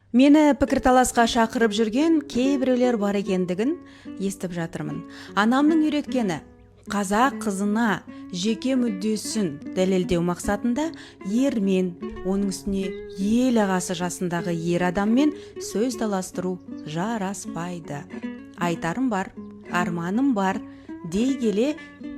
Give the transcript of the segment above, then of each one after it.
Мені пікірталасқа шақырып жүрген кейбіреулер бар екендігін естіп жатырмын. Анамның үйреткені қазақ қызына жеке мүддесін дәлелдеу мақсатында ермен, оның үстіне ел ағасы жасындағы ер адаммен сөз таластыру жараспайды. Айтарым бар, арманым бар, дей келе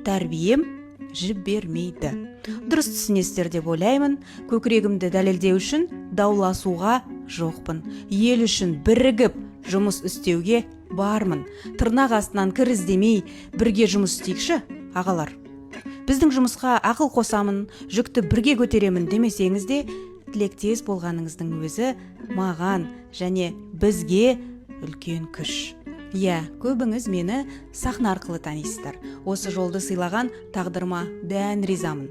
тәрбием жіп бермейді. Дұрыс түсінесіздер деп ойлаймын. Көкірегімді дәлелдеу үшін дауласуға жоқпын. Ел үшін бірігіп жұмыс істеуге бармын. Тырнақ астынан кір іздемей бірге жұмыс істейікші, ағалар. Біздің жұмысқа ақыл қосамын, жүкті бірге көтеремін демесеңіз де, тілектес болғаныңыздың өзі маған және бізге үлкен күш. Иә, көбіңіз мені сахна арқылы танисыздар. Осы жолды сыйлаған тағдырыма дән ризамын.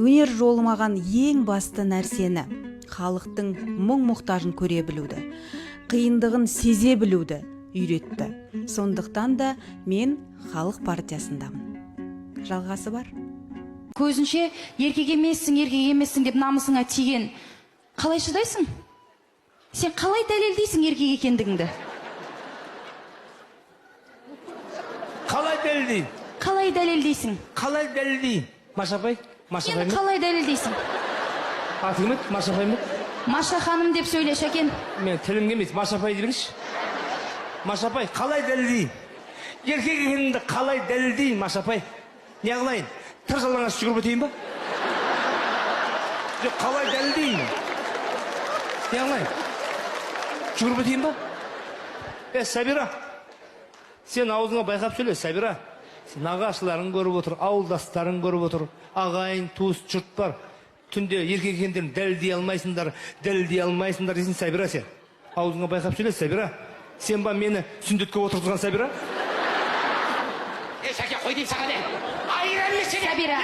Өнер жолы маған ең басты нәрсені, халықтың мұң-мұқтажын көре білуді, қиындығын сезе білуді үйретті. Сондықтан да мен халық партиясындамын. Жалғасы бар. Көзінше еркек емессің деп намысыңа тиген. Қалай шыдайсың? Сен қалай дәлелдейсің еркек екендігіңді? Қалай дәлелдейін? Қалай дәлелдейсің? Маша апай? Енді қалай дәлелдейсің? Аты кім еді? Маша апай ма? Маша ханым деп сөйле, Шәкен. Мен тілім келмейді. Маша апай деңізші. Маша апай, қалай дәлелдейін? Еркек екенімді қалай дәлелдейін, Маша апай? Не қылайын? Тыр жалаңаш жүгіріп өтейін ба? Жоқ, қалай дәлелдейін? Не қылайын? Жүгіріп өтейін ба? Сәбира, сен аузыңа байқап сөйле, Сәбира. Сен ағашыларың көріп отыр, ауылдастарың көріп отыр, ағайын, туыс, жұрт бар. Түнде еркек екендерін дәлелдей алмайсыңдар дейсің, Сәбира сен. Аузыңа байқап сөйле, Сәбира. Сен ба мені сүндетке отырғызған, Сәбира? Шәке, қой деймін саған не? Айыр әмесі не? Сәбира.